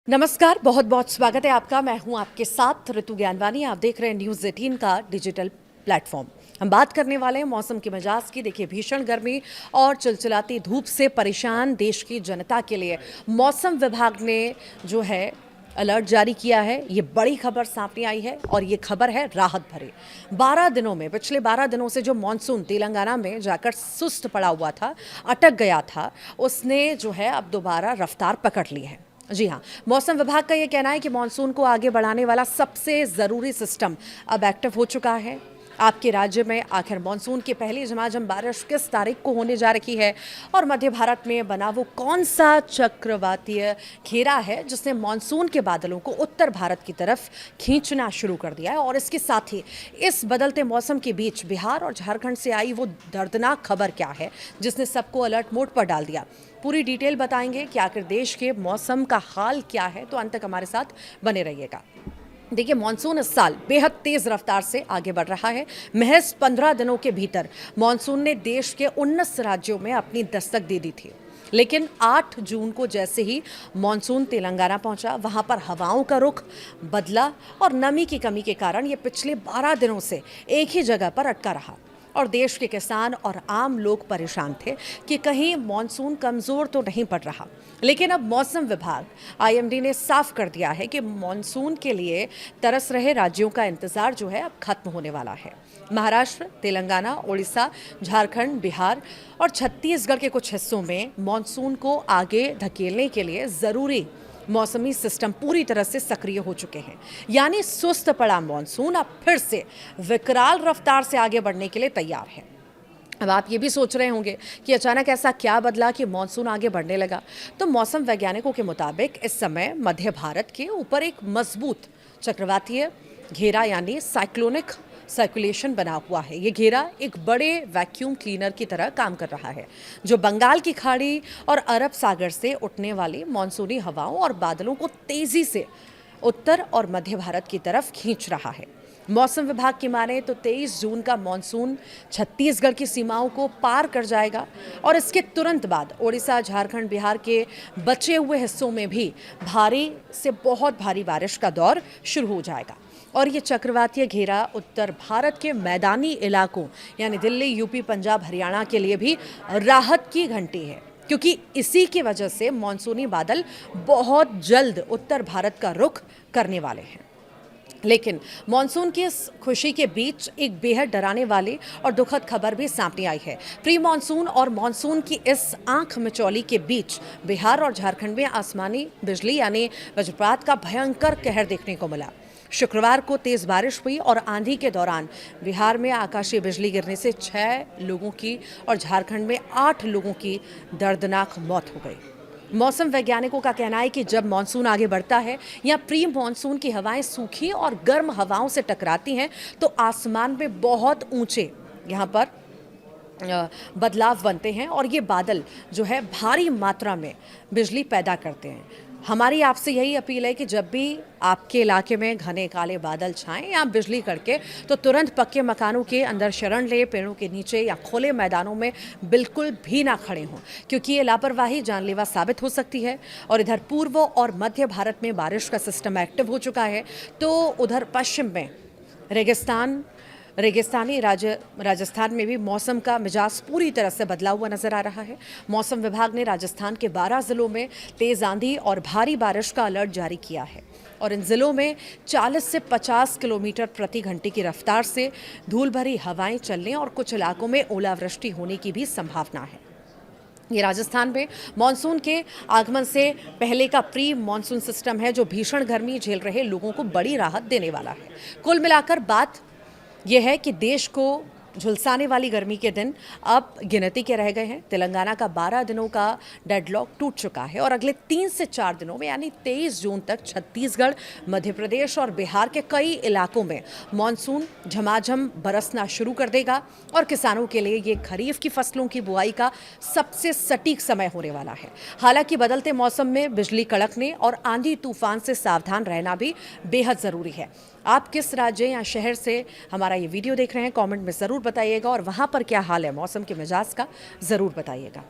नमस्कार, बहुत बहुत स्वागत है आपका। मैं हूं आपके साथ ऋतु ज्ञानवानी। आप देख रहे हैं न्यूज़ 18 का डिजिटल प्लेटफॉर्म। हम बात करने वाले हैं मौसम के मिजाज की। देखिए, भीषण गर्मी और चिलचिलाती धूप से परेशान देश की जनता के लिए मौसम विभाग ने जो है अलर्ट जारी किया है। ये बड़ी खबर सामने आई है और ये खबर है राहत भरी। 12 दिनों में, पिछले 12 दिनों से जो मानसून तेलंगाना में जाकर सुस्त पड़ा हुआ था, अटक गया था, उसने जो है अब दोबारा रफ्तार पकड़ ली है। जी हाँ, मौसम विभाग का ये कहना है कि मानसून को आगे बढ़ाने वाला सबसे ज़रूरी सिस्टम अब एक्टिव हो चुका है। आपके राज्य में आखिर मानसून की पहली झमाझम बारिश किस तारीख को होने जा रही है और मध्य भारत में बना वो कौन सा चक्रवातीय घेरा है जिसने मानसून के बादलों को उत्तर भारत की तरफ खींचना शुरू कर दिया है। और इसके साथ ही इस बदलते मौसम के बीच बिहार और झारखंड से आई वो दर्दनाक खबर क्या है जिसने सबको अलर्ट मोड पर डाल दिया। पूरी डिटेल बताएंगे कि आखिर देश के मौसम का हाल क्या है, तो अंत तक हमारे साथ बने रहिएगा। देखिए, मानसून इस साल बेहद तेज रफ्तार से आगे बढ़ रहा है। महज 15 दिनों के भीतर मानसून ने देश के 19 राज्यों में अपनी दस्तक दे दी थी। लेकिन 8 जून को जैसे ही मानसून तेलंगाना पहुंचा, वहां पर हवाओं का रुख बदला और नमी की कमी के कारण ये पिछले 12 दिनों से एक ही जगह पर अटका रहा। और देश के किसान और आम लोग परेशान थे कि कहीं मानसून कमज़ोर तो नहीं पड़ रहा। लेकिन अब मौसम विभाग आईएमडी ने साफ कर दिया है कि मानसून के लिए तरस रहे राज्यों का इंतज़ार जो है अब खत्म होने वाला है। महाराष्ट्र, तेलंगाना, उड़ीसा, झारखंड, बिहार और छत्तीसगढ़ के कुछ हिस्सों में मानसून को आगे धकेलने के लिए ज़रूरी मौसमी सिस्टम पूरी तरह से सक्रिय हो चुके हैं। यानी सुस्त पड़ा मानसून अब फिर से विकराल रफ्तार से आगे बढ़ने के लिए तैयार है। अब आप ये भी सोच रहे होंगे कि अचानक ऐसा क्या बदला कि मानसून आगे बढ़ने लगा। तो मौसम वैज्ञानिकों के मुताबिक इस समय मध्य भारत के ऊपर एक मजबूत चक्रवातीय घेरा यानी साइक्लोनिक सर्कुलेशन बना हुआ है। ये घेरा एक बड़े वैक्यूम क्लीनर की तरह काम कर रहा है जो बंगाल की खाड़ी और अरब सागर से उठने वाली मानसूनी हवाओं और बादलों को तेजी से उत्तर और मध्य भारत की तरफ खींच रहा है। मौसम विभाग की माने तो 23 जून का मानसून छत्तीसगढ़ की सीमाओं को पार कर जाएगा और इसके तुरंत बाद ओडिशा, झारखंड, बिहार के बचे हुए हिस्सों में भी भारी से बहुत भारी बारिश का दौर शुरू हो जाएगा। और ये चक्रवातीय घेरा उत्तर भारत के मैदानी इलाकों यानी दिल्ली, यूपी, पंजाब, हरियाणा के लिए भी राहत की घंटी है, क्योंकि इसी की वजह से मानसूनी बादल बहुत जल्द उत्तर भारत का रुख करने वाले हैं। लेकिन मानसून की इस खुशी के बीच एक बेहद डराने वाली और दुखद खबर भी सामने आई है। प्री मानसून और मानसून की इस आंख मिचौली के बीच बिहार और झारखंड में आसमानी बिजली यानी वज्रपात का भयंकर कहर देखने को मिला। शुक्रवार को तेज बारिश हुई और आंधी के दौरान बिहार में आकाशीय बिजली गिरने से 6 लोगों की और झारखंड में 8 लोगों की दर्दनाक मौत हो गई। मौसम वैज्ञानिकों का कहना है कि जब मानसून आगे बढ़ता है या प्री मानसून की हवाएं सूखी और गर्म हवाओं से टकराती हैं तो आसमान में बहुत ऊंचे यहाँ पर बदलाव बनते हैं और ये बादल जो है भारी मात्रा में बिजली पैदा करते हैं। हमारी आपसे यही अपील है कि जब भी आपके इलाके में घने काले बादल छाएं या बिजली कड़के तो तुरंत पक्के मकानों के अंदर शरण लें, पेड़ों के नीचे या खुले मैदानों में बिल्कुल भी ना खड़े हों, क्योंकि ये लापरवाही जानलेवा साबित हो सकती है। और इधर पूर्व और मध्य भारत में बारिश का सिस्टम एक्टिव हो चुका है, तो उधर पश्चिम में रेगिस्तानी राजस्थान में भी मौसम का मिजाज पूरी तरह से बदला हुआ नजर आ रहा है। मौसम विभाग ने राजस्थान के 12 जिलों में तेज आंधी और भारी बारिश का अलर्ट जारी किया है और इन जिलों में 40 से 50 किलोमीटर प्रति घंटे की रफ्तार से धूल भरी हवाएं चलने और कुछ इलाकों में ओलावृष्टि होने की भी संभावना है। ये राजस्थान में मानसून के आगमन से पहले का प्री मानसून सिस्टम है जो भीषण गर्मी झेल रहे लोगों को बड़ी राहत देने वाला है। कुल मिलाकर बात यह है कि देश को झुलसाने वाली गर्मी के दिन अब गिनती के रह गए हैं। तेलंगाना का 12 दिनों का डेडलॉक टूट चुका है और अगले 3 से 4 दिनों में यानी 23 जून तक छत्तीसगढ़, मध्य प्रदेश और बिहार के कई इलाकों में मानसून झमाझम बरसना शुरू कर देगा और किसानों के लिए ये खरीफ की फसलों की बुआई का सबसे सटीक समय होने वाला है। हालांकि बदलते मौसम में बिजली कड़कने और आंधी तूफान से सावधान रहना भी बेहद ज़रूरी है। आप किस राज्य या शहर से हमारा ये वीडियो देख रहे हैं, कमेंट में ज़रूर बताइएगा और वहाँ पर क्या हाल है मौसम के मिजाज का, ज़रूर बताइएगा।